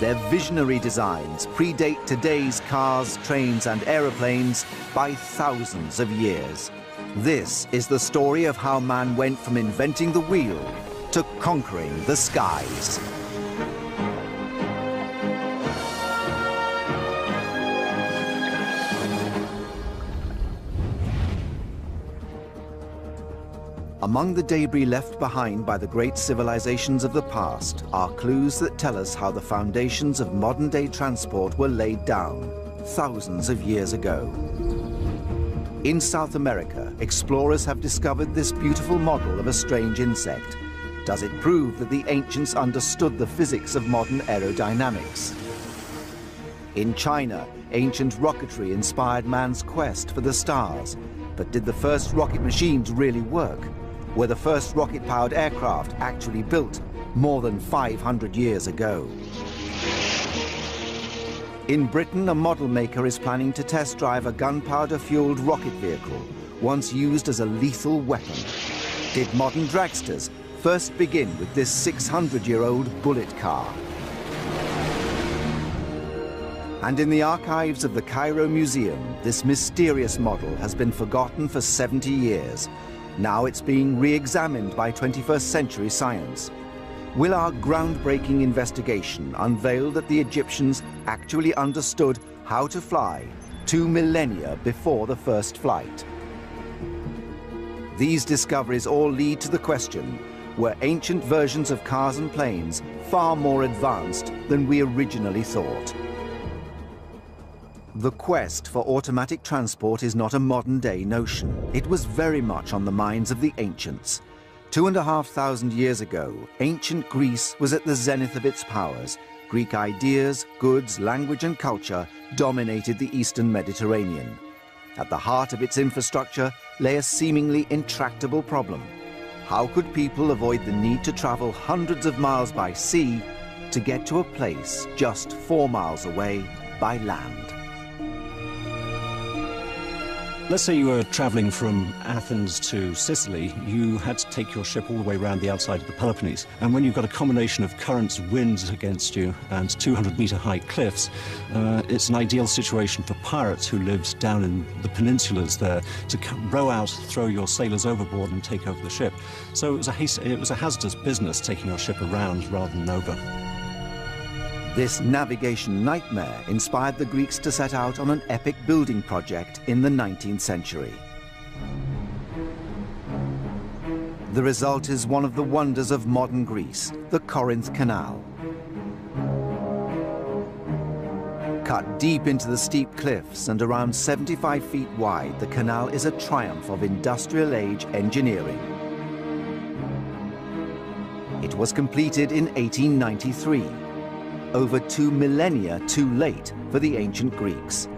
Their visionary designs predate today's cars, trains, and aeroplanes by thousands of years. This is the story of how man went from inventing the wheel to conquering the skies. Among the debris left behind by the great civilizations of the past are clues that tell us how the foundations of modern-day transport were laid down thousands of years ago. In South America, explorers have discovered this beautiful model of a strange insect. Does it prove that the ancients understood the physics of modern aerodynamics? In China, ancient rocketry inspired man's quest for the stars. But did the first rocket machines really work? Were the first rocket-powered aircraft actually built more than 500 years ago? In Britain, a model maker is planning to test drive a gunpowder-fueled rocket vehicle, once used as a lethal weapon. Did modern dragsters first begin with this 600-year-old bullet car? And in the archives of the Cairo Museum, this mysterious model has been forgotten for 70 years. Now it's being re-examined by 21st century science. Will our groundbreaking investigation unveil that the Egyptians actually understood how to fly 2 millennia before the first flight? These discoveries all lead to the question, were ancient versions of cars and planes far more advanced than we originally thought? The quest for automatic transport is not a modern-day notion. It was very much on the minds of the ancients. 2,500 years ago, ancient Greece was at the zenith of its powers. Greek ideas, goods, language, and culture dominated the Eastern Mediterranean. At the heart of its infrastructure lay a seemingly intractable problem. How could people avoid the need to travel hundreds of miles by sea to get to a place just 4 miles away by land? Let's say you were traveling from Athens to Sicily. You had to take your ship all the way around the outside of the Peloponnese. And when you've got a combination of currents, winds against you, and 200-meter high cliffs, it's an ideal situation for pirates who lived down in the peninsulas there to row out, throw your sailors overboard, and take over the ship. So it was a hazardous business taking your ship around rather than over. This navigation nightmare inspired the Greeks to set out on an epic building project in the 19th century. The result is one of the wonders of modern Greece, the Corinth Canal. Cut deep into the steep cliffs and around 75 feet wide, the canal is a triumph of industrial-age engineering. It was completed in 1893. Over 2 millennia too late for the ancient Greeks.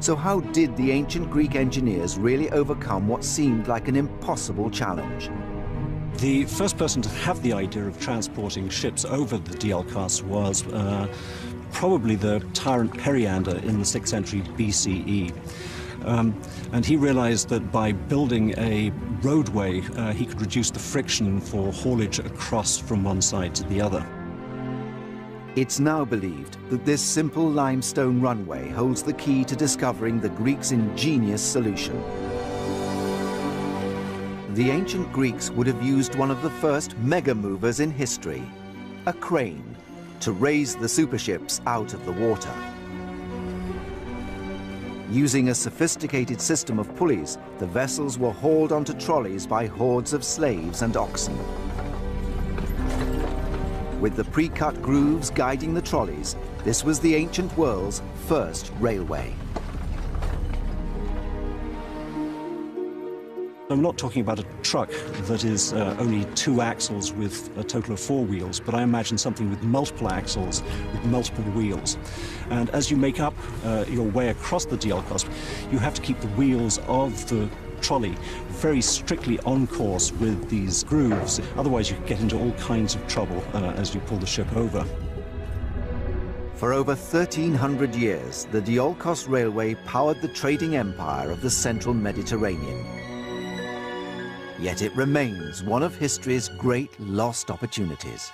So how did the ancient Greek engineers really overcome what seemed like an impossible challenge? The first person to have the idea of transporting ships over the Diolkos was probably the tyrant Periander in the 6th century BCE. And he realized that by building a roadway, he could reduce the friction for haulage across from one side to the other. It's now believed that this simple limestone runway holds the key to discovering the Greeks' ingenious solution. The ancient Greeks would have used one of the first mega movers in history, a crane, to raise the superships out of the water. Using a sophisticated system of pulleys, the vessels were hauled onto trolleys by hordes of slaves and oxen. With the pre-cut grooves guiding the trolleys, this was the ancient world's first railway. I'm not talking about a truck that is only 2 axles with a total of 4 wheels, but I imagine something with multiple axles, with multiple wheels. And as you make up your way across the Diolkos, you have to keep the wheels of the trolley very strictly on course with these grooves. Otherwise, you get into all kinds of trouble as you pull the ship over. For over 1,300 years, the Diolkos Railway powered the trading empire of the central Mediterranean. Yet it remains one of history's great lost opportunities.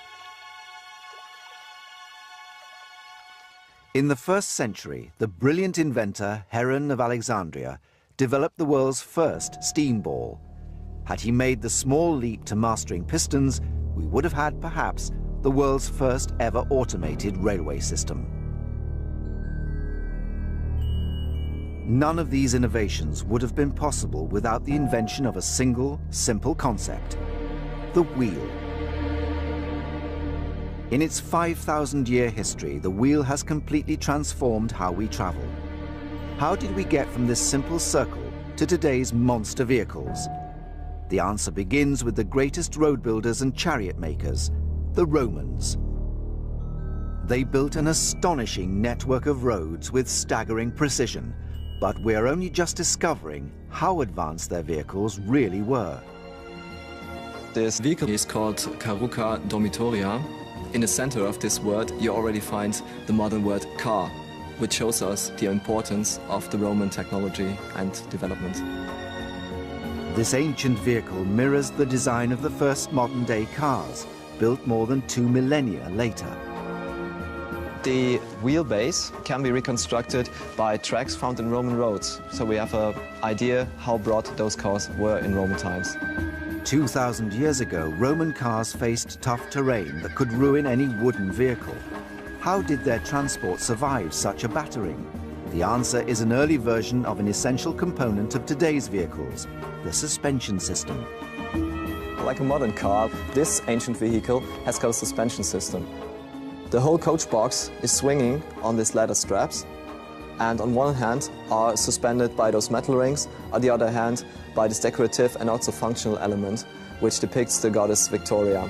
In the 1st century, the brilliant inventor Heron of Alexandria developed the world's first steam ball. Had he made the small leap to mastering pistons, we would have had, perhaps, the world's first ever automated railway system. None of these innovations would have been possible without the invention of a single, simple concept: the wheel. In its 5,000-year history, the wheel has completely transformed how we travel. How did we get from this simple circle to today's monster vehicles? The answer begins with the greatest road builders and chariot makers, the Romans. They built an astonishing network of roads with staggering precision, but we're only just discovering how advanced their vehicles really were. This vehicle is called Carruca Dormitoria. In the center of this word, you already find the modern word car, which shows us the importance of the Roman technology and development. This ancient vehicle mirrors the design of the first modern-day cars, built more than 2 millennia later. The wheelbase can be reconstructed by tracks found in Roman roads, so we have an idea how broad those cars were in Roman times. 2,000 years ago, Roman cars faced tough terrain that could ruin any wooden vehicle. How did their transport survive such a battering? The answer is an early version of an essential component of today's vehicles, the suspension system. Like a modern car, this ancient vehicle has got a suspension system. The whole coach box is swinging on these ladder straps, and on one hand are suspended by those metal rings, on the other hand by this decorative and also functional element, which depicts the goddess Victoria.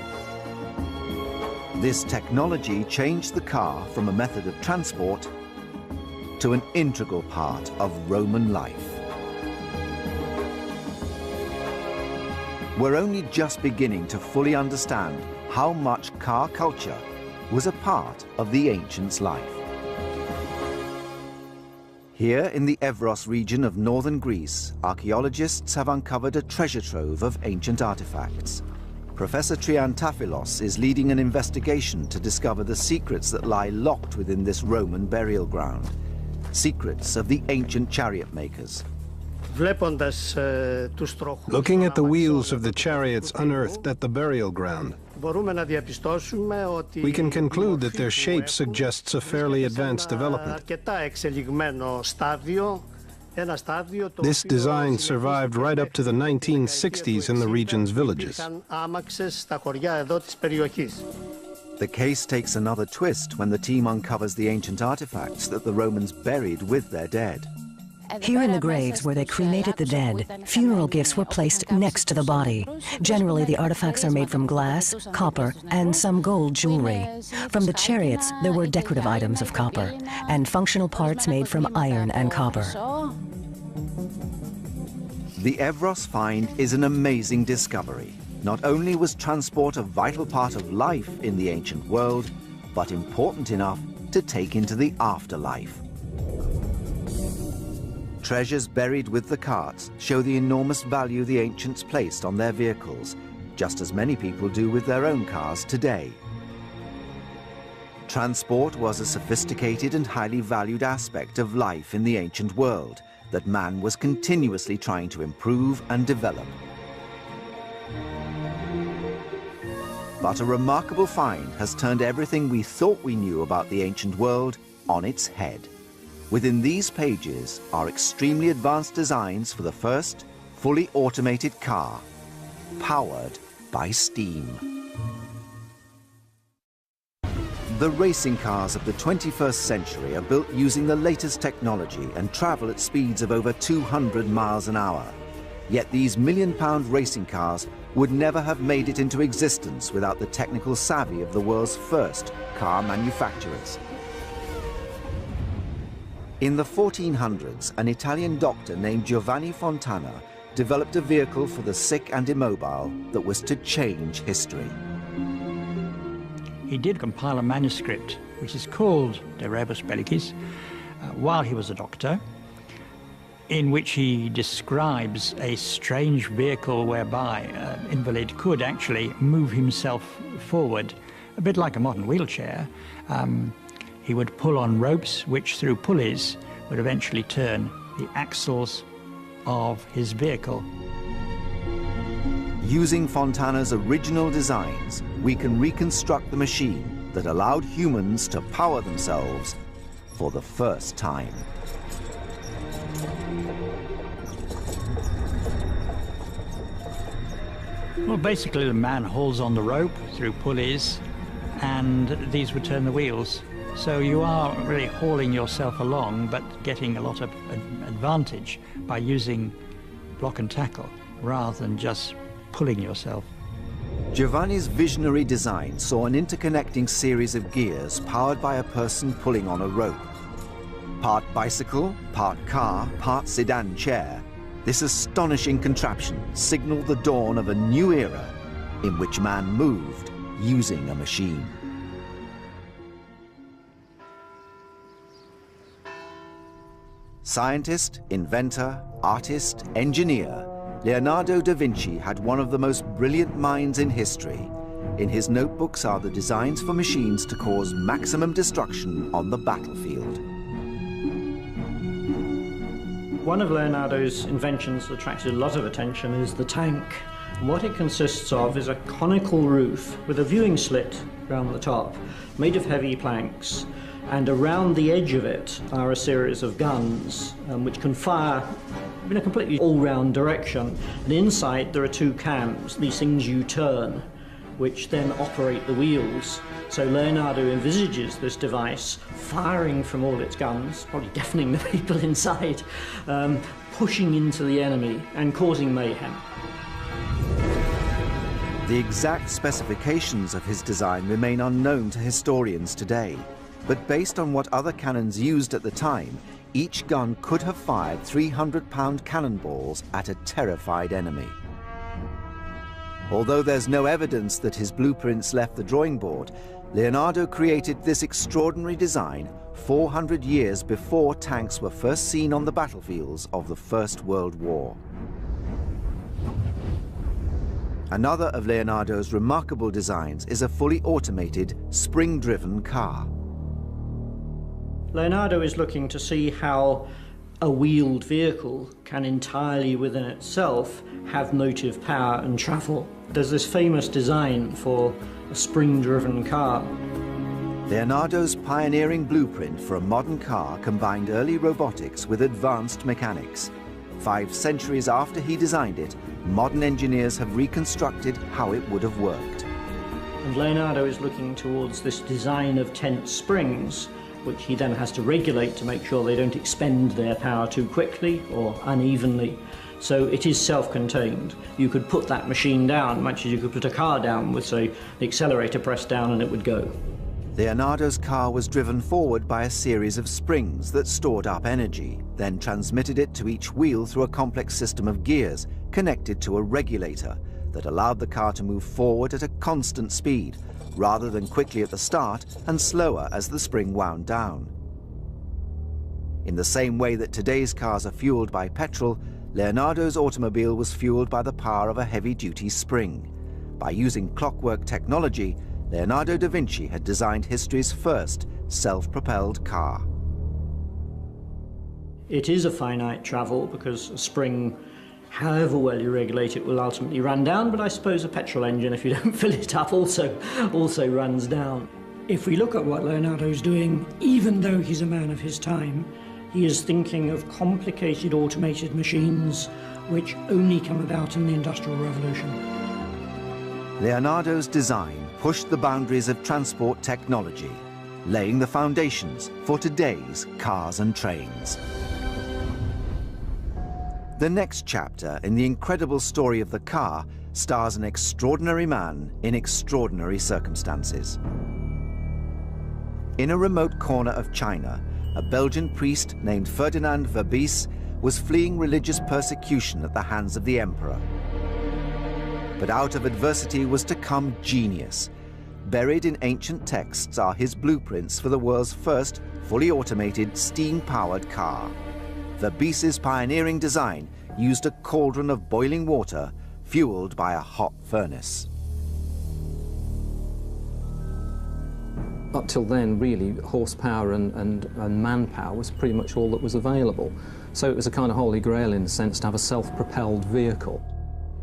This technology changed the car from a method of transport to an integral part of Roman life. We're only just beginning to fully understand how much car culture was a part of the ancients' life. Here in the Evros region of northern Greece, archaeologists have uncovered a treasure trove of ancient artifacts. Professor Triantafylos is leading an investigation to discover the secrets that lie locked within this Roman burial ground. Secrets of the ancient chariot makers. Looking at the wheels of the chariots unearthed at the burial ground, we can conclude that their shape suggests a fairly advanced development. This design survived right up to the 1960s in the region's villages. The case takes another twist when the team uncovers the ancient artifacts that the Romans buried with their dead. Here in the graves where they cremated the dead, funeral gifts were placed next to the body. Generally, the artifacts are made from glass, copper, and some gold jewelry. From the chariots, there were decorative items of copper, and functional parts made from iron and copper. The Evros find is an amazing discovery. Not only was transport a vital part of life in the ancient world, but important enough to take into the afterlife. Treasures buried with the carts show the enormous value the ancients placed on their vehicles, just as many people do with their own cars today. Transport was a sophisticated and highly valued aspect of life in the ancient world that man was continuously trying to improve and develop. But a remarkable find has turned everything we thought we knew about the ancient world on its head. Within these pages are extremely advanced designs for the first fully automated car, powered by steam. The racing cars of the 21st century are built using the latest technology and travel at speeds of over 200 miles an hour. Yet these million-pound racing cars would never have made it into existence without the technical savvy of the world's first car manufacturers. In the 1400s, an Italian doctor named Giovanni Fontana developed a vehicle for the sick and immobile that was to change history. He did compile a manuscript, which is called De Rebus Bellicis, while he was a doctor, in which he describes a strange vehicle whereby an invalid could actually move himself forward, a bit like a modern wheelchair. he would pull on ropes which through pulleys would eventually turn the axles of his vehicle. Using Fontana's original designs, we can reconstruct the machine that allowed humans to power themselves for the first time. Well, basically the man hauls on the rope through pulleys, and these would turn the wheels. So you are really hauling yourself along, but getting a lot of advantage by using block and tackle rather than just pulling yourself. Giovanni's visionary design saw an interconnecting series of gears powered by a person pulling on a rope. Part bicycle, part car, part sedan chair, this astonishing contraption signaled the dawn of a new era in which man moved using a machine. Scientist, inventor, artist, engineer, Leonardo da Vinci had one of the most brilliant minds in history. In his notebooks are the designs for machines to cause maximum destruction on the battlefield. One of Leonardo's inventions that attracted a lot of attention is the tank. What it consists of is a conical roof with a viewing slit around the top, made of heavy planks, and around the edge of it are a series of guns which can fire in a completely all-round direction. And inside there are two cams, these things you turn, which then operate the wheels. So Leonardo envisages this device firing from all its guns, probably deafening the people inside, pushing into the enemy and causing mayhem. The exact specifications of his design remain unknown to historians today, but based on what other cannons used at the time, each gun could have fired 300-pound cannonballs at a terrified enemy. Although there's no evidence that his blueprints left the drawing board, Leonardo created this extraordinary design 400 years before tanks were first seen on the battlefields of the First World War. Another of Leonardo's remarkable designs is a fully automated, spring-driven car. Leonardo is looking to see how a wheeled vehicle can entirely within itself have motive power and travel. There's this famous design for a spring-driven car. Leonardo's pioneering blueprint for a modern car combined early robotics with advanced mechanics. 5 centuries after he designed it, modern engineers have reconstructed how it would have worked. And Leonardo is looking towards this design of tense springs, which he then has to regulate to make sure they don't expend their power too quickly or unevenly. So it is self-contained. You could put that machine down, much as you could put a car down with, say, the accelerator pressed down and it would go. Leonardo's car was driven forward by a series of springs that stored up energy, then transmitted it to each wheel through a complex system of gears connected to a regulator that allowed the car to move forward at a constant speed, rather than quickly at the start and slower as the spring wound down. In the same way that today's cars are fueled by petrol, Leonardo's automobile was fueled by the power of a heavy-duty spring. By using clockwork technology, Leonardo da Vinci had designed history's first self-propelled car. It is a finite travel because a spring, however well you regulate it, will ultimately run down, but I suppose a petrol engine, if you don't fill it up, also runs down. If we look at what Leonardo's doing, even though he's a man of his time, he is thinking of complicated automated machines which only come about in the Industrial Revolution. Leonardo's design pushed the boundaries of transport technology, laying the foundations for today's cars and trains. The next chapter in the incredible story of the car stars an extraordinary man in extraordinary circumstances. In a remote corner of China, a Belgian priest named Ferdinand Verbies was fleeing religious persecution at the hands of the emperor. But out of adversity was to come genius. Buried in ancient texts are his blueprints for the world's first fully automated steam-powered car. Verbies's pioneering design used a cauldron of boiling water fueled by a hot furnace. Up till then, really, horsepower and manpower was pretty much all that was available. So it was a kind of holy grail in the sense to have a self-propelled vehicle.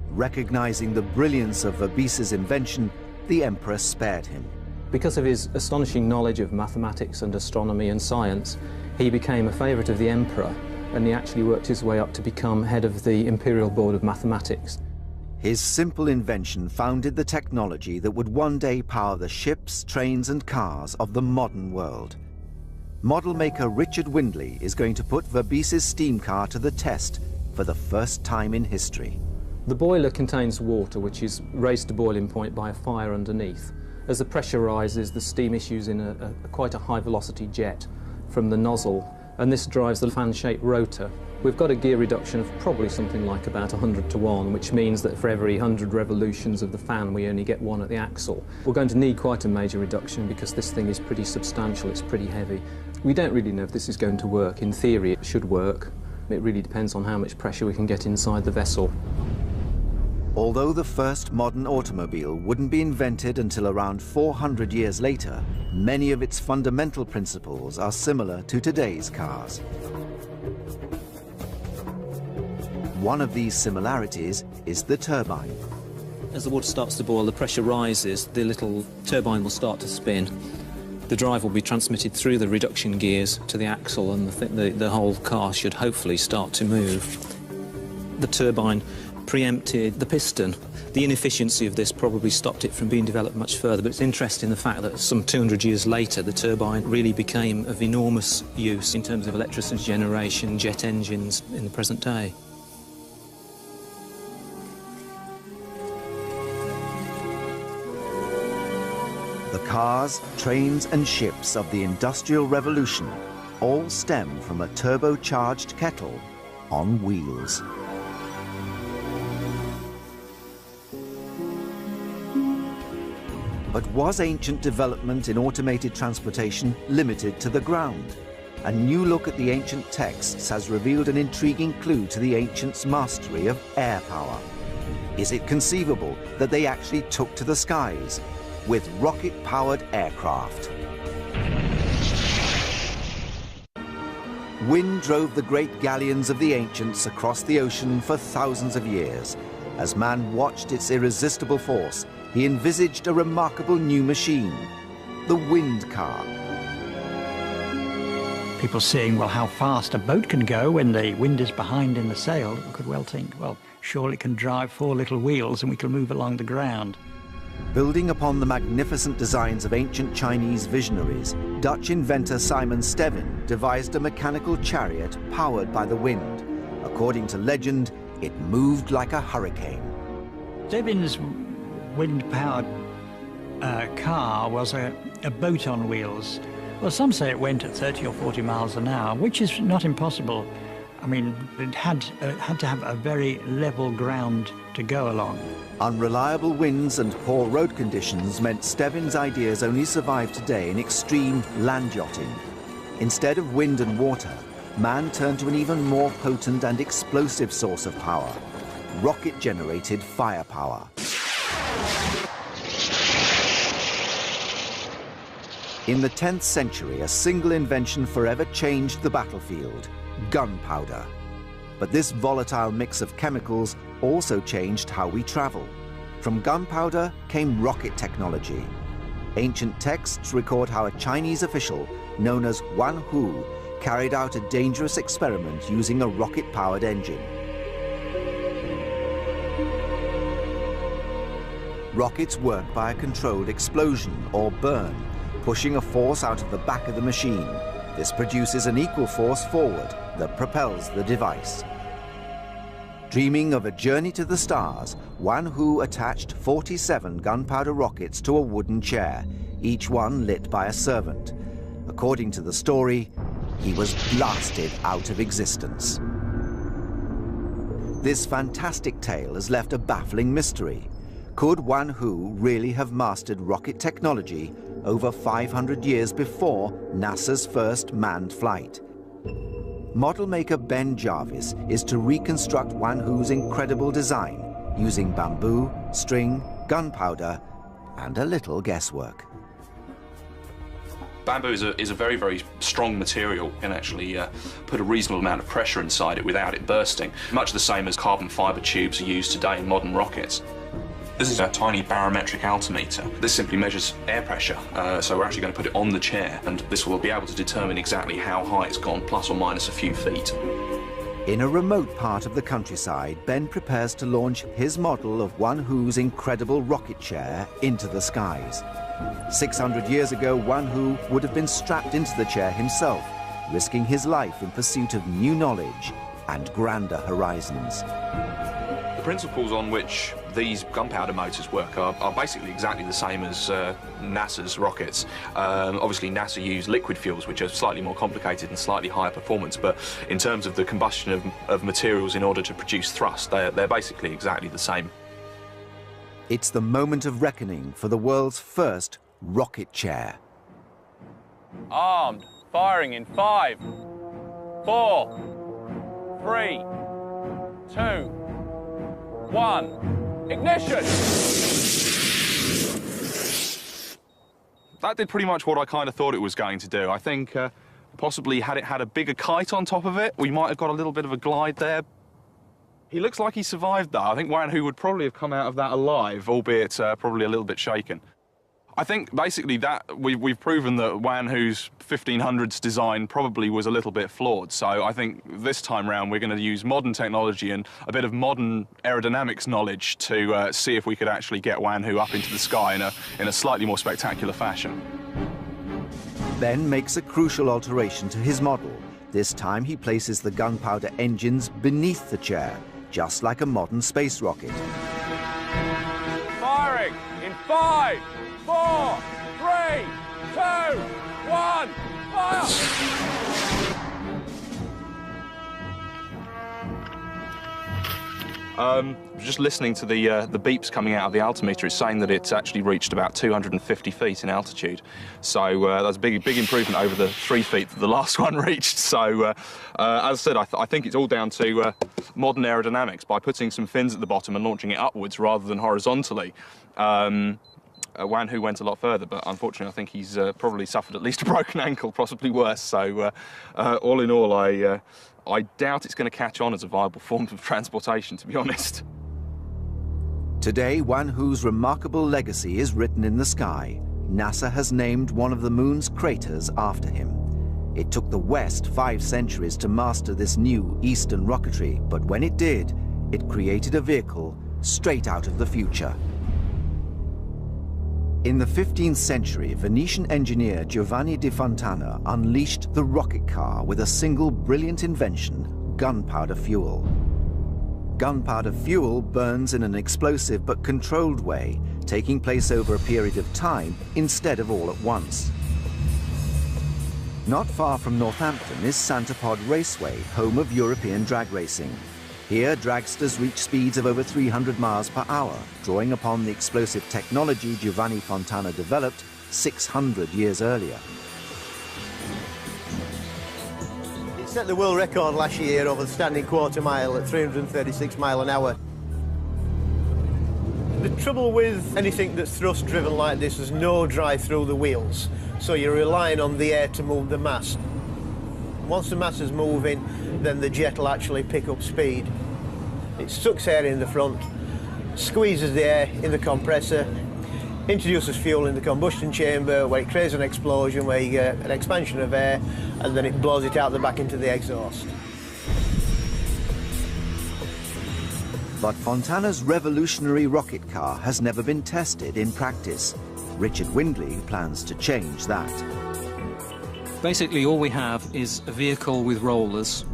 Recognizing the brilliance of Verbice's invention, the emperor spared him. Because of his astonishing knowledge of mathematics and astronomy and science, he became a favourite of the emperor, and he actually worked his way up to become head of the Imperial Board of Mathematics. His simple invention founded the technology that would one day power the ships, trains and cars of the modern world. Model maker Richard Windley is going to put Verbice's steam car to the test for the first time in history. The boiler contains water which is raised to boiling point by a fire underneath. As the pressure rises, the steam issues in quite a high velocity jet from the nozzle, and this drives the fan-shaped rotor. We've got a gear reduction of probably something like about 100 to 1, which means that for every 100 revolutions of the fan, we only get one at the axle. We're going to need quite a major reduction because this thing is pretty substantial, it's pretty heavy. We don't really know if this is going to work. In theory, it should work. It really depends on how much pressure we can get inside the vessel. Although the first modern automobile wouldn't be invented until around 400 years later, many of its fundamental principles are similar to today's cars. One of these similarities is the turbine. As the water starts to boil, the pressure rises, the little turbine will start to spin. The drive will be transmitted through the reduction gears to the axle, and the whole car should hopefully start to move. The turbine preempted the piston. The inefficiency of this probably stopped it from being developed much further, but it's interesting the fact that some 200 years later the turbine really became of enormous use in terms of electricity generation, jet engines in the present day. The cars, trains and ships of the Industrial Revolution all stem from a turbocharged kettle on wheels. But was ancient development in automated transportation limited to the ground? A new look at the ancient texts has revealed an intriguing clue to the ancients' mastery of air power. Is it conceivable that they actually took to the skies with rocket-powered aircraft? Wind drove the great galleons of the ancients across the ocean for thousands of years. As man watched its irresistible force, he envisaged a remarkable new machine, the wind car. People seeing, well, how fast a boat can go when the wind is behind in the sail, could well think, well, surely it can drive 4 little wheels and we can move along the ground. Building upon the magnificent designs of ancient Chinese visionaries, Dutch inventor Simon Stevin devised a mechanical chariot powered by the wind. According to legend, it moved like a hurricane. Stevin's wind-powered car was a boat on wheels. Well, some say it went at 30 or 40 miles an hour, which is not impossible. I mean, it had to have a very level ground to go along. Unreliable winds and poor road conditions meant Stevin's ideas only survive today in extreme land yachting. Instead of wind and water, man turned to an even more potent and explosive source of power, rocket-generated firepower. In the 10th century, a single invention forever changed the battlefield: gunpowder. But this volatile mix of chemicals also changed how we travel. From gunpowder came rocket technology. Ancient texts record how a Chinese official known as Wan Hu carried out a dangerous experiment using a rocket-powered engine. Rockets work by a controlled explosion or burn, pushing a force out of the back of the machine. This produces an equal force forward that propels the device. Dreaming of a journey to the stars, Wan Hu attached 47 gunpowder rockets to a wooden chair, each one lit by a servant. According to the story, he was blasted out of existence. This fantastic tale has left a baffling mystery. Could Wan Hu really have mastered rocket technology over 500 years before NASA's first manned flight? Model maker Ben Jarvis is to reconstruct Wan Hu's incredible design using bamboo, string, gunpowder, and a little guesswork. Bamboo is a very, very strong material. You can actually put a reasonable amount of pressure inside it without it bursting, much the same as carbon fibre tubes are used today in modern rockets. This is a tiny barometric altimeter. This simply measures air pressure, so we're actually going to put it on the chair, and this will be able to determine exactly how high it's gone, plus or minus a few feet. In a remote part of the countryside, Ben prepares to launch his model of Wanhu's incredible rocket chair into the skies. 600 years ago, Wanhu would have been strapped into the chair himself, risking his life in pursuit of new knowledge and grander horizons. The principles on which these gunpowder motors work are basically exactly the same as NASA's rockets. Obviously NASA use liquid fuels, which are slightly more complicated and slightly higher performance, but in terms of the combustion of materials in order to produce thrust, they're basically exactly the same. It's the moment of reckoning for the world's first rocket chair. Armed, firing in 5, 4, 3, 2, 1, ignition! That did pretty much what I kind of thought it was going to do. I think possibly had it had a bigger kite on top of it, we might have got a little bit of a glide there. He looks like he survived though. I think Wanhu would probably have come out of that alive, albeit probably a little bit shaken. I think basically that we've proven that Wanhu's 1500s design probably was a little bit flawed. So I think this time round we're going to use modern technology and a bit of modern aerodynamics knowledge to see if we could actually get Wanhu up into the sky in a slightly more spectacular fashion. Ben makes a crucial alteration to his model. This time he places the gunpowder engines beneath the chair, just like a modern space rocket. Firing in 5, 4, 3, 2, 1, fire! Just listening to the beeps coming out of the altimeter, it's saying that it's actually reached about 250 feet in altitude. So that's a big improvement over the 3 feet that the last one reached. So as I said, I think it's all down to modern aerodynamics. By putting some fins at the bottom and launching it upwards rather than horizontally, Wanhu went a lot further, but unfortunately I think he's probably suffered at least a broken ankle, possibly worse. So all in all, I doubt it's going to catch on as a viable form of transportation, to be honest. Today, Wanhu's remarkable legacy is written in the sky. NASA has named one of the moon's craters after him. It took the West 5 centuries to master this new Eastern rocketry, but when it did, it created a vehicle straight out of the future. In the 15th century, Venetian engineer Giovanni di Fontana unleashed the rocket car with a single brilliant invention, gunpowder fuel. Gunpowder fuel burns in an explosive but controlled way, taking place over a period of time instead of all at once. Not far from Northampton is Santapod Raceway, home of European drag racing. Here, dragsters reach speeds of over 300 miles per hour, drawing upon the explosive technology Giovanni Fontana developed 600 years earlier. It set the world record last year over the standing quarter mile at 336 miles an hour. The trouble with anything that's thrust driven like this is no drive through the wheels, so you're relying on the air to move the mass. Once the mass is moving, then the jet will actually pick up speed. It sucks air in the front, squeezes the air in the compressor, introduces fuel in the combustion chamber where it creates an explosion where you get an expansion of air and then it blows it out the back into the exhaust. But Fontana's revolutionary rocket car has never been tested in practice. Richard Windley plans to change that. Basically, all we have is a vehicle with rollers.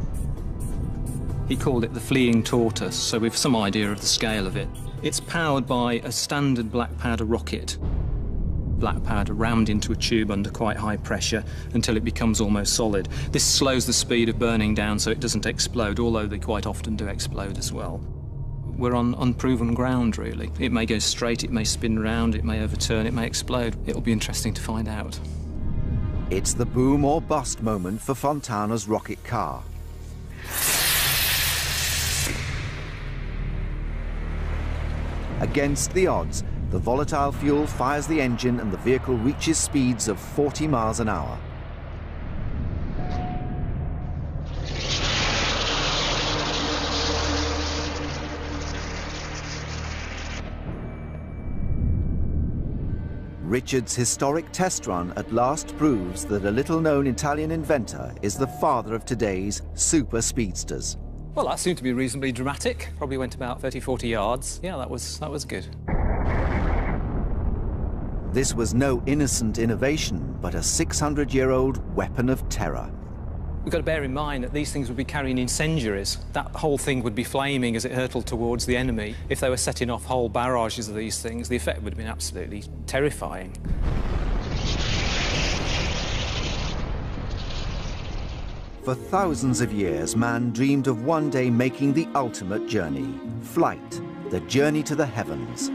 He called it the Fleeing Tortoise, so we've some idea of the scale of it. It's powered by a standard black powder rocket. Black powder rammed into a tube under quite high pressure until it becomes almost solid. This slows the speed of burning down so it doesn't explode, although they quite often do explode as well. We're on unproven ground, really. It may go straight, it may spin round, it may overturn, it may explode. It'll be interesting to find out. It's the boom or bust moment for Fontana's rocket car. Against the odds, The volatile fuel fires the engine and the vehicle reaches speeds of 40 miles an hour. Richard's historic test run at last proves that a little-known Italian inventor is the father of today's super speedsters. Well, that seemed to be reasonably dramatic. Probably went about 30, 40 yards. Yeah, that was good. This was no innocent innovation, but a 600-year-old weapon of terror. We've got to bear in mind that these things would be carrying incendiaries. That whole thing would be flaming as it hurtled towards the enemy. If they were setting off whole barrages of these things, the effect would have been absolutely terrifying. For thousands of years, man dreamed of one day making the ultimate journey, flight, the journey to the heavens.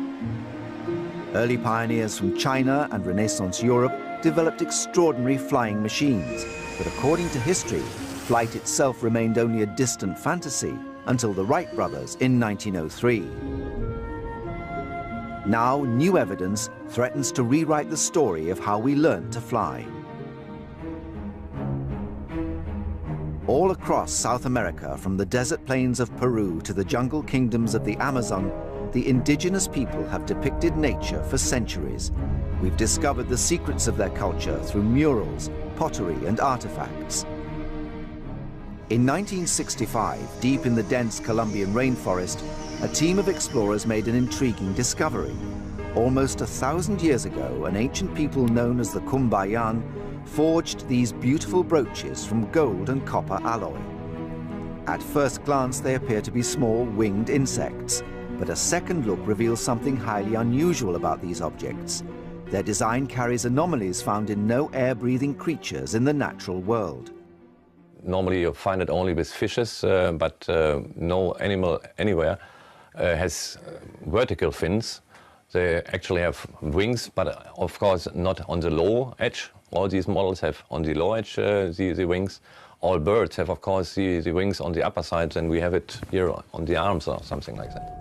Early pioneers from China and Renaissance Europe developed extraordinary flying machines. But according to history, flight itself remained only a distant fantasy until the Wright brothers in 1903. Now, new evidence threatens to rewrite the story of how we learned to fly. All across South America, from the desert plains of Peru to the jungle kingdoms of the Amazon, the indigenous people have depicted nature for centuries. We've discovered the secrets of their culture through murals, pottery, and artifacts. In 1965, deep in the dense Colombian rainforest, a team of explorers made an intriguing discovery. Almost 1,000 years ago, an ancient people known as the Cumbayán forged these beautiful brooches from gold and copper alloy. At first glance, they appear to be small winged insects, but a second look reveals something highly unusual about these objects. Their design carries anomalies found in no air-breathing creatures in the natural world. Normally you find it only with fishes, but no animal anywhere has vertical fins. They actually have wings, but of course not on the low edge. All these models have on the low edge the wings. All birds have, of course, the wings on the upper side, and we have it here on the arms or something like that.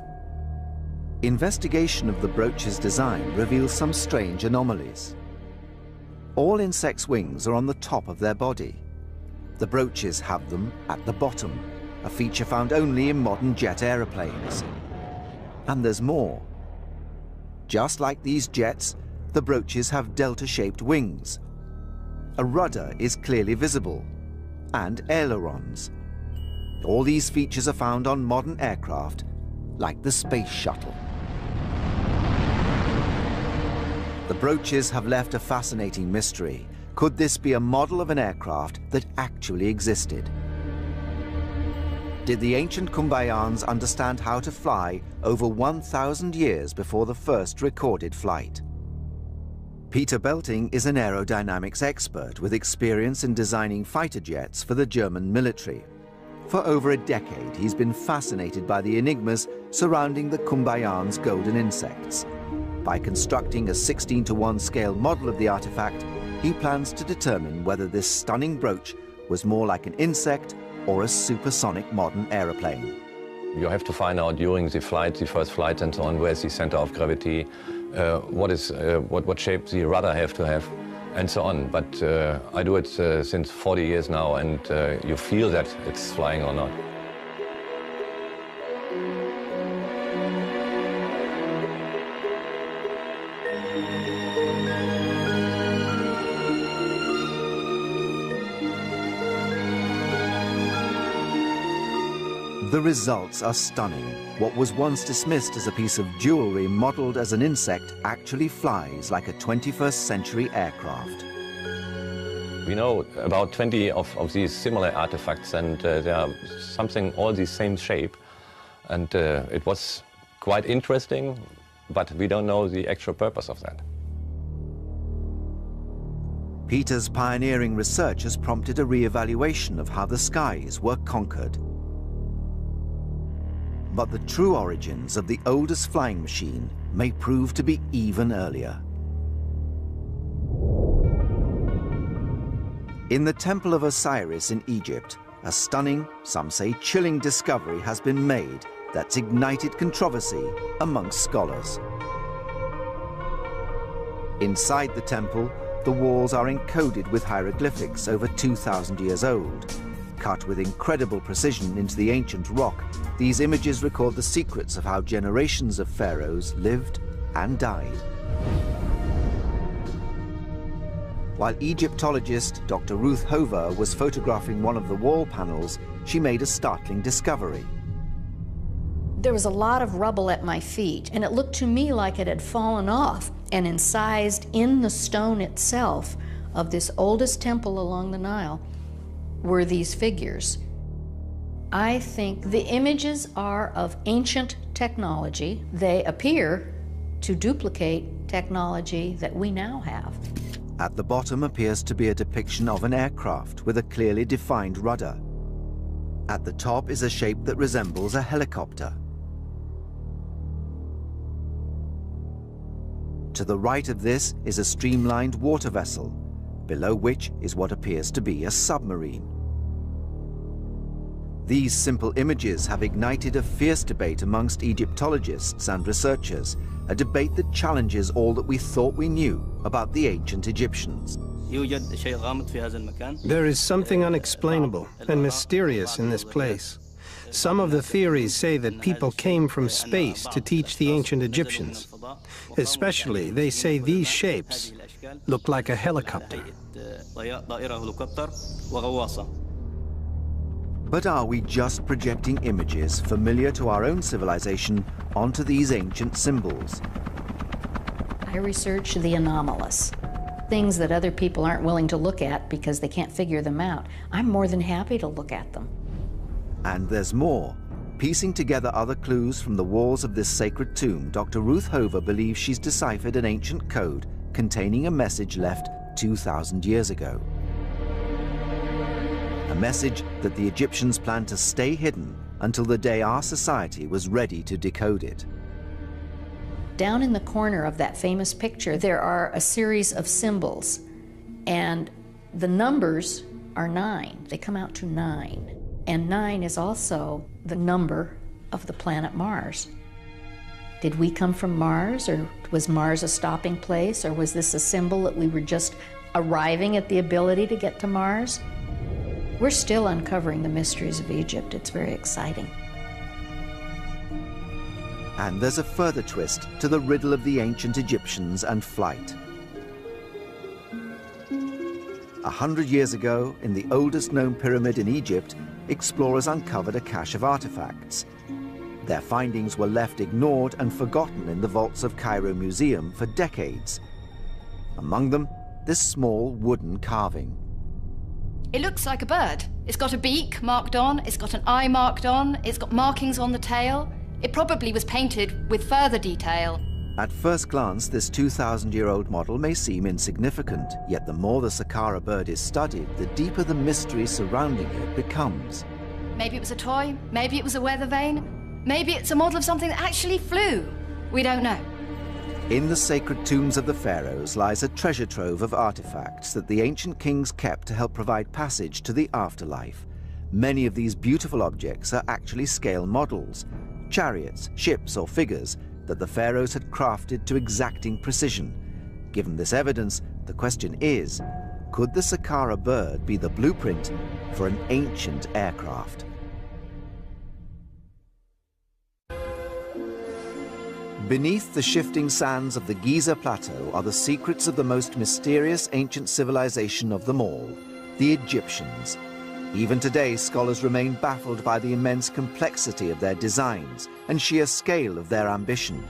Investigation of the brooch's design reveals some strange anomalies. All insects' wings are on the top of their body. The brooches have them at the bottom, a feature found only in modern jet aeroplanes. And there's more. Just like these jets, the brooches have delta-shaped wings. A rudder is clearly visible, and ailerons. All these features are found on modern aircraft, like the Space Shuttle. The brooches have left a fascinating mystery. Could this be a model of an aircraft that actually existed? Did the ancient Cumbayans understand how to fly over 1,000 years before the first recorded flight? Peter Belting is an aerodynamics expert with experience in designing fighter jets for the German military. For over a decade, he's been fascinated by the enigmas surrounding the Cumbayans' golden insects. By constructing a 16:1 scale model of the artifact, he plans to determine whether this stunning brooch was more like an insect or a supersonic modern aeroplane. You have to find out during the flight, the first flight and so on, where's the center of gravity, what shape the rudder have to have, and so on. But I do it since 40 years now, and you feel that it's flying or not. The results are stunning. What was once dismissed as a piece of jewelry modeled as an insect actually flies like a 21st century aircraft. We know about 20 of these similar artifacts, and they are something all the same shape. And it was quite interesting, but we don't know the actual purpose of that. Peter's pioneering research has prompted a re-evaluation of how the skies were conquered. But the true origins of the oldest flying machine may prove to be even earlier. In the Temple of Osiris in Egypt, a stunning, some say chilling discovery has been made that's ignited controversy amongst scholars. Inside the temple, the walls are encoded with hieroglyphics over 2,000 years old. Cut with incredible precision into the ancient rock, these images record the secrets of how generations of pharaohs lived and died. While Egyptologist Dr. Ruth Hover was photographing one of the wall panels, she made a startling discovery. There was a lot of rubble at my feet, and it looked to me like it had fallen off and incised in the stone itself of this oldest temple along the Nile were these figures. I think the images are of ancient technology. They appear to duplicate technology that we now have. At the bottom appears to be a depiction of an aircraft with a clearly defined rudder. At the top is a shape that resembles a helicopter. To the right of this is a streamlined water vessel, below which is what appears to be a submarine. These simple images have ignited a fierce debate amongst Egyptologists and researchers, a debate that challenges all that we thought we knew about the ancient Egyptians. There is something unexplainable and mysterious in this place. Some of the theories say that people came from space to teach the ancient Egyptians. Especially, they say these shapes look like a helicopter. But are we just projecting images familiar to our own civilization onto these ancient symbols? I research the anomalous, things that other people aren't willing to look at because they can't figure them out. I'm more than happy to look at them. And there's more. Piecing together other clues from the walls of this sacred tomb, Dr. Ruth Hover believes she's deciphered an ancient code containing a message left 2,000 years ago. A message that the Egyptians planned to stay hidden until the day our society was ready to decode it. Down in the corner of that famous picture, there are a series of symbols, and the numbers are 9. They come out to 9. And 9 is also the number of the planet Mars. Did we come from Mars, or was Mars a stopping place, or was this a symbol that we were just arriving at the ability to get to Mars? We're still uncovering the mysteries of Egypt. It's very exciting. And there's a further twist to the riddle of the ancient Egyptians and flight. 100 years ago, in the oldest known pyramid in Egypt, explorers uncovered a cache of artifacts. Their findings were left ignored and forgotten in the vaults of Cairo Museum for decades. Among them, this small wooden carving. It looks like a bird. It's got a beak marked on, it's got an eye marked on, it's got markings on the tail. It probably was painted with further detail. At first glance, this 2,000-year-old model may seem insignificant, yet the more the Saqqara bird is studied, the deeper the mystery surrounding it becomes. Maybe it was a toy, maybe it was a weather vane, maybe it's a model of something that actually flew. We don't know. In the sacred tombs of the pharaohs lies a treasure trove of artifacts that the ancient kings kept to help provide passage to the afterlife. Many of these beautiful objects are actually scale models, chariots, ships, or figures that the pharaohs had crafted to exacting precision. Given this evidence, the question is, could the Saqqara bird be the blueprint for an ancient aircraft? Beneath the shifting sands of the Giza Plateau are the secrets of the most mysterious ancient civilization of them all, the Egyptians. Even today, scholars remain baffled by the immense complexity of their designs and sheer scale of their ambition.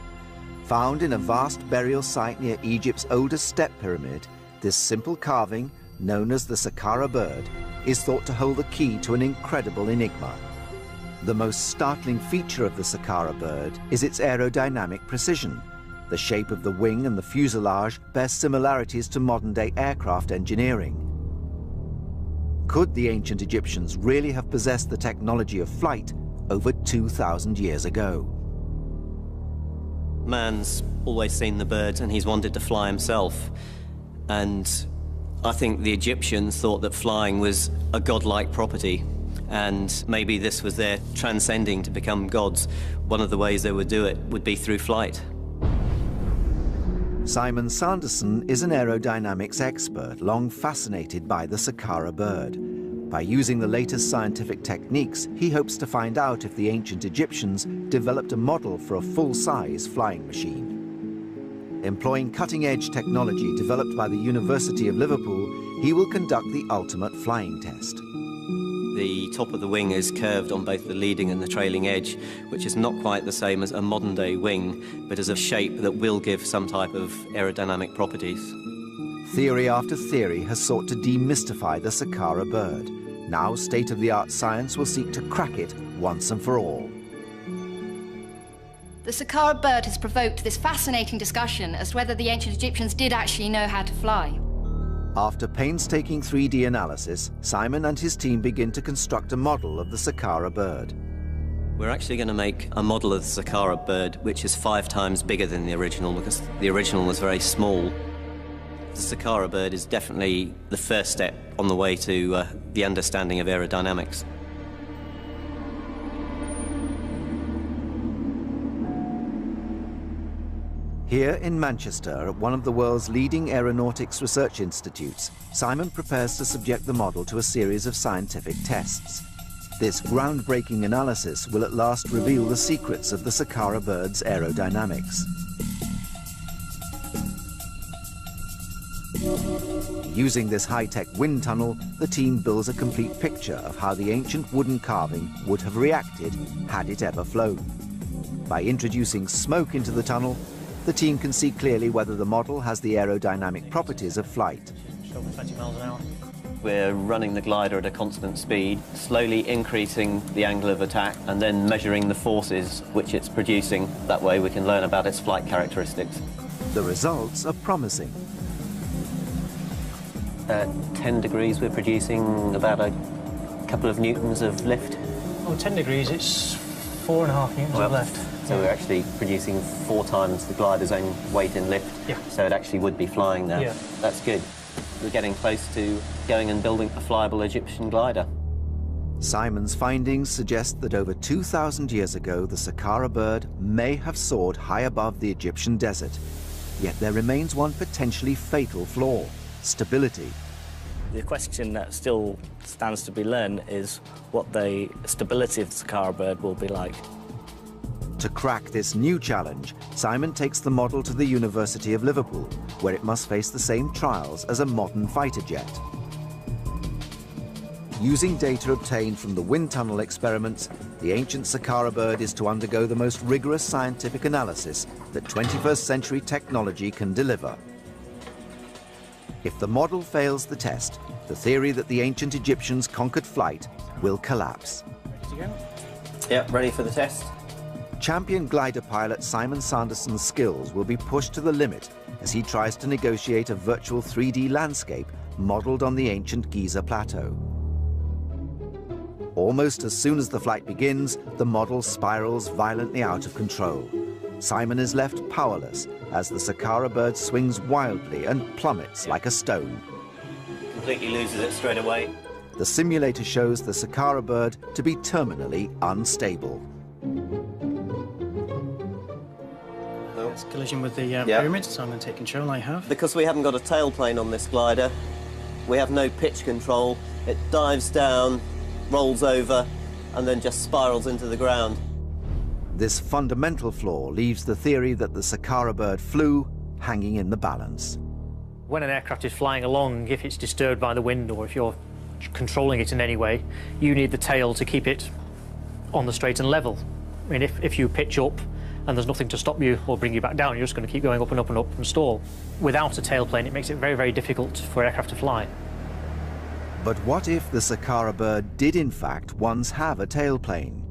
Found in a vast burial site near Egypt's oldest step pyramid, this simple carving, known as the Saqqara bird, is thought to hold the key to an incredible enigma. The most startling feature of the Saqqara bird is its aerodynamic precision. The shape of the wing and the fuselage bear similarities to modern-day aircraft engineering. Could the ancient Egyptians really have possessed the technology of flight over 2,000 years ago? Man's always seen the bird and he's wanted to fly himself. And I think the Egyptians thought that flying was a godlike property. And maybe this was their transcending to become gods. One of the ways they would do it would be through flight. Simon Sanderson is an aerodynamics expert, long fascinated by the Saqqara bird. By using the latest scientific techniques, he hopes to find out if the ancient Egyptians developed a model for a full-size flying machine. Employing cutting-edge technology developed by the University of Liverpool, he will conduct the ultimate flying test. The top of the wing is curved on both the leading and the trailing edge, which is not quite the same as a modern-day wing, but is a shape that will give some type of aerodynamic properties. Theory after theory has sought to demystify the Saqqara bird. Now state-of-the-art science will seek to crack it once and for all. The Saqqara bird has provoked this fascinating discussion as to whether the ancient Egyptians did actually know how to fly. After painstaking 3D analysis, Simon and his team begin to construct a model of the Saqqara bird. We're actually going to make a model of the Saqqara bird which is 5 times bigger than the original, because the original was very small. The Saqqara bird is definitely the first step on the way to the understanding of aerodynamics. Here in Manchester, at one of the world's leading aeronautics research institutes, Simon prepares to subject the model to a series of scientific tests. This groundbreaking analysis will at last reveal the secrets of the Saqqara bird's aerodynamics. Using this high-tech wind tunnel, the team builds a complete picture of how the ancient wooden carving would have reacted had it ever flown. By introducing smoke into the tunnel, the team can see clearly whether the model has the aerodynamic properties of flight. Over 20 miles an hour. We're running the glider at a constant speed, slowly increasing the angle of attack and then measuring the forces which it's producing. That way we can learn about its flight characteristics. The results are promising. At 10 degrees we're producing about a couple of newtons of lift. Oh, 10 degrees, it's 4.5 newtons of lift. So we're actually producing 4 times the glider's own weight in lift. Yeah. So it actually would be flying there. Yeah. That's good. We're getting close to going and building a flyable Egyptian glider. Simon's findings suggest that over 2,000 years ago, the Saqqara bird may have soared high above the Egyptian desert. Yet there remains one potentially fatal flaw: stability. The question that still stands to be learned is what the stability of the Saqqara bird will be like. To crack this new challenge, Simon takes the model to the University of Liverpool, where it must face the same trials as a modern fighter jet. Using data obtained from the wind tunnel experiments, the ancient Saqqara bird is to undergo the most rigorous scientific analysis that 21st century technology can deliver. If the model fails the test, the theory that the ancient Egyptians conquered flight will collapse. Ready to go? Yep, ready for the test. Champion glider pilot Simon Sanderson's skills will be pushed to the limit as he tries to negotiate a virtual 3D landscape modeled on the ancient Giza plateau. Almost as soon as the flight begins, the model spirals violently out of control. Simon is left powerless as the Saqqara bird swings wildly and plummets like a stone. Completely loses it straight away. The simulator shows the Saqqara bird to be terminally unstable. It's collision with the pyramid, so I'm going to take control. I have. Because we haven't got a tailplane on this glider, we have no pitch control. It dives down, rolls over, and then just spirals into the ground. This fundamental flaw leaves the theory that the Saqqara bird flew hanging in the balance. When an aircraft is flying along, if it's disturbed by the wind or if you're controlling it in any way, you need the tail to keep it on the straight and level. I mean, if you pitch up and there's nothing to stop you or bring you back down, you're just going to keep going up and up and up and stall. Without a tailplane, it makes it very, very difficult for aircraft to fly. But what if the Saqqara bird did in fact once have a tailplane?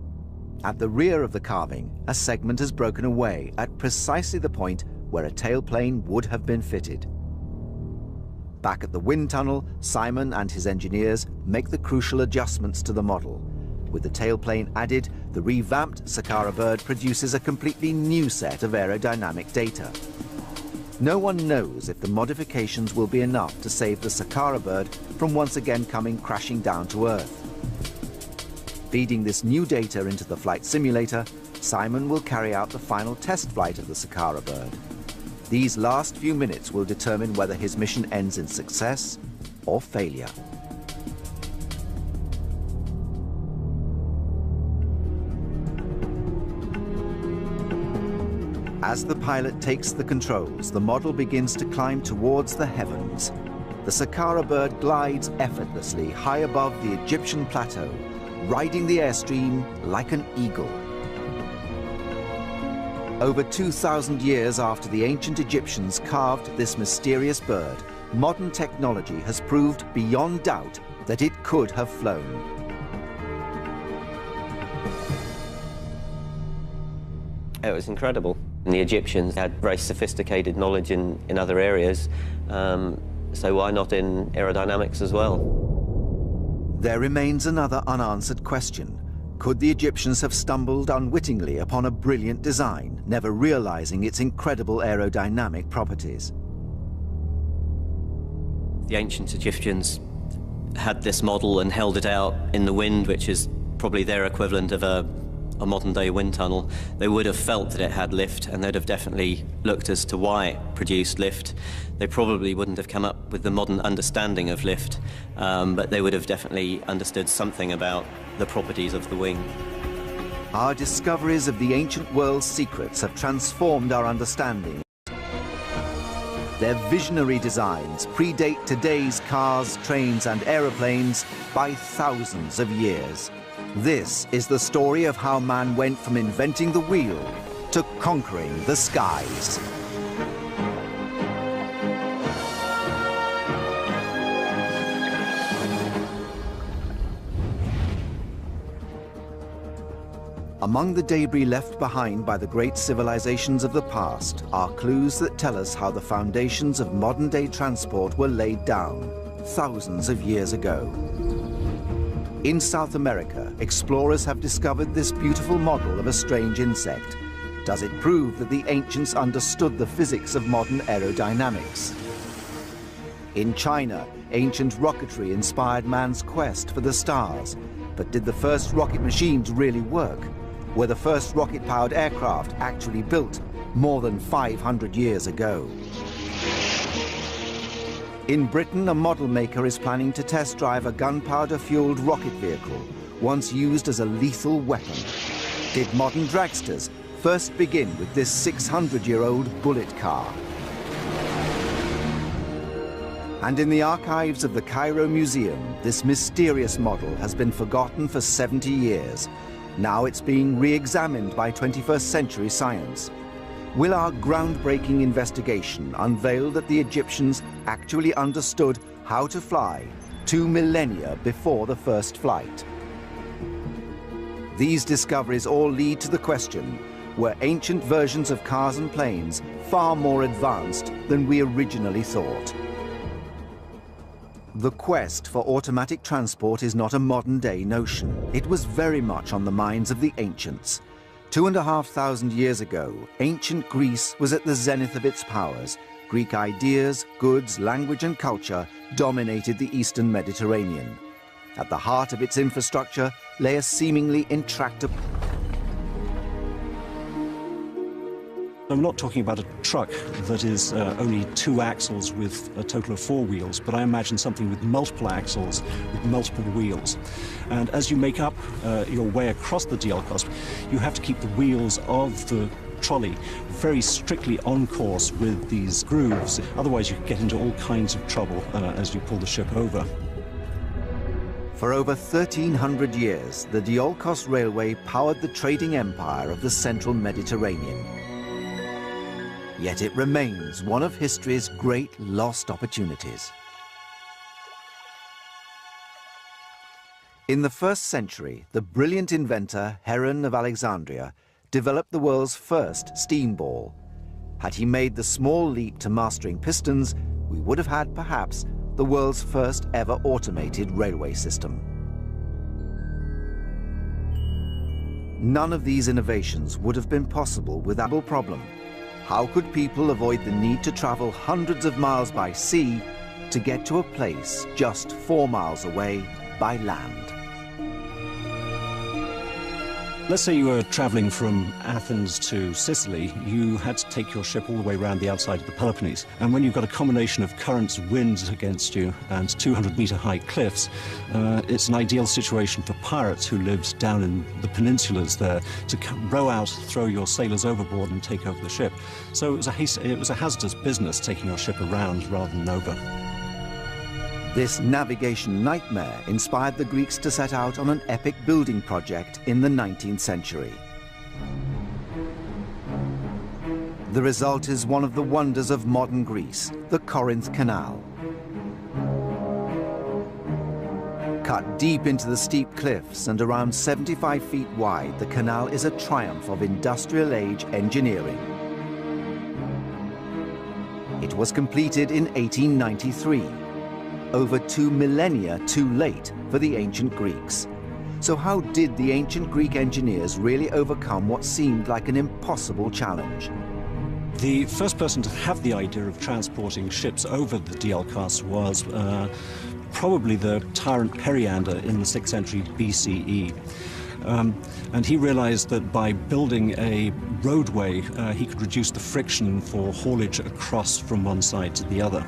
At the rear of the carving, a segment has broken away at precisely the point where a tailplane would have been fitted. Back at the wind tunnel, Simon and his engineers make the crucial adjustments to the model. With the tailplane added, the revamped Saqqara bird produces a completely new set of aerodynamic data. No one knows if the modifications will be enough to save the Saqqara bird from once again coming crashing down to Earth. Feeding this new data into the flight simulator, Simon will carry out the final test flight of the Saqqara bird. These last few minutes will determine whether his mission ends in success or failure. As the pilot takes the controls, the model begins to climb towards the heavens. The Saqqara bird glides effortlessly high above the Egyptian plateau, riding the airstream like an eagle. Over 2,000 years after the ancient Egyptians carved this mysterious bird, modern technology has proved beyond doubt that it could have flown. It was incredible. The Egyptians had very sophisticated knowledge in other areas, so why not in aerodynamics as well? There remains another unanswered question. Could the Egyptians have stumbled unwittingly upon a brilliant design, never realizing its incredible aerodynamic properties? The ancient Egyptians had this model and held it out in the wind, which is probably their equivalent of a modern-day wind tunnel. They would have felt that it had lift, and they'd have definitely looked as to why it produced lift. They probably wouldn't have come up with the modern understanding of lift, but they would have definitely understood something about the properties of the wing. Our discoveries of the ancient world's secrets have transformed our understanding. Their visionary designs predate today's cars, trains, and aeroplanes by thousands of years. This is the story of how man went from inventing the wheel to conquering the skies. Among the debris left behind by the great civilizations of the past are clues that tell us how the foundations of modern-day transport were laid down thousands of years ago. In South America, explorers have discovered this beautiful model of a strange insect. Does it prove that the ancients understood the physics of modern aerodynamics? In China, ancient rocketry inspired man's quest for the stars. But did the first rocket machines really work? Were the first rocket-powered aircraft actually built more than 500 years ago? In Britain, a model maker is planning to test drive a gunpowder-fueled rocket vehicle, once used as a lethal weapon. Did modern dragsters first begin with this 600-year-old bullet car? And in the archives of the Cairo Museum, this mysterious model has been forgotten for 70 years. Now it's being re-examined by 21st century science. Will our groundbreaking investigation unveil that the Egyptians actually understood how to fly 2 millennia before the first flight? These discoveries all lead to the question, were ancient versions of cars and planes far more advanced than we originally thought? The quest for automatic transport is not a modern-day notion. It was very much on the minds of the ancients. 2,500 years ago, ancient Greece was at the zenith of its powers. Greek ideas, goods, language, and culture dominated the Eastern Mediterranean. At the heart of its infrastructure lay a seemingly intractable... I'm not talking about a truck that is only 2 axles with a total of 4 wheels, but I imagine something with multiple axles, with multiple wheels. And as you make up your way across the Diolkos, you have to keep the wheels of the trolley very strictly on course with these grooves. Otherwise, you get into all kinds of trouble as you pull the ship over. For over 1,300 years, the Diolkos Railway powered the trading empire of the central Mediterranean. Yet it remains one of history's great lost opportunities. In the 1st century, the brilliant inventor Heron of Alexandria developed the world's first steam ball. Had he made the small leap to mastering pistons, we would have had, perhaps, the world's first ever automated railway system. None of these innovations would have been possible without a problem. How could people avoid the need to travel hundreds of miles by sea to get to a place just 4 miles away by land? Let's say you were traveling from Athens to Sicily. You had to take your ship all the way around the outside of the Peloponnese. And when you've got a combination of currents, winds against you, and 200-meter high cliffs, it's an ideal situation for pirates who lived down in the peninsulas there to row out, throw your sailors overboard, and take over the ship. So it was a hazardous business taking your ship around rather than over. This navigation nightmare inspired the Greeks to set out on an epic building project in the 19th century. The result is one of the wonders of modern Greece, the Corinth Canal. Cut deep into the steep cliffs and around 75 feet wide, the canal is a triumph of industrial age engineering. It was completed in 1893. Over 2 millennia too late for the ancient Greeks. So how did the ancient Greek engineers really overcome what seemed like an impossible challenge? The first person to have the idea of transporting ships over the Diolkos was probably the tyrant Periander in the 6th century BCE. And he realized that by building a roadway, he could reduce the friction for haulage across from one side to the other.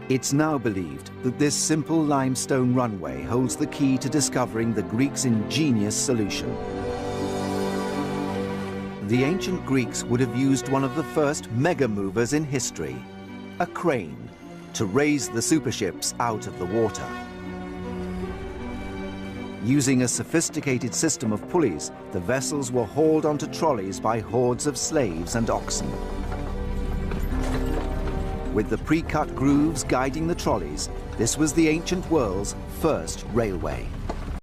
It's now believed that this simple limestone runway holds the key to discovering the Greeks' ingenious solution. The ancient Greeks would have used one of the first mega movers in history, a crane, to raise the superships out of the water. Using a sophisticated system of pulleys, the vessels were hauled onto trolleys by hordes of slaves and oxen. With the pre-cut grooves guiding the trolleys, this was the ancient world's first railway.